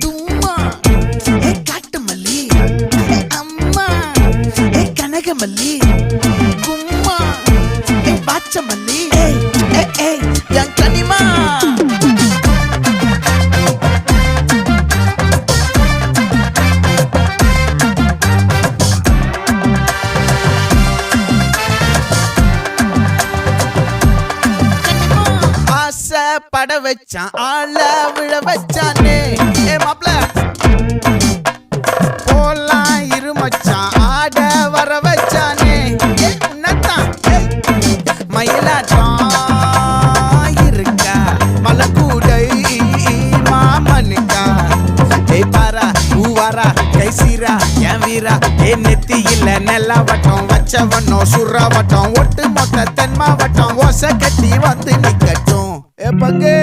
தும்மா காட்டு மல்லி அம்மா கனகமல்லி கும்மா பாச்ச மல்லி என் கனிமா பட வச்சான் ஆள விழ வச்சானே மாப்ள போலாம் இருமச்சான் ஆட வர வச்சானே உன்னதான் மயிலாட்டம் இருக்கா மலக்கூடை மாமனுக்கா பாரா பூவாரா கைசீரா என் வீரா நெத்தி இல்ல நெல்லா வட்டம் வச்ச வண்ணம் சுறா வட்டம் ஒட்டு மொத்த தென் மாவட்டம் ஓசை கட்டி வந்து நிக்கட்டும் பங்கே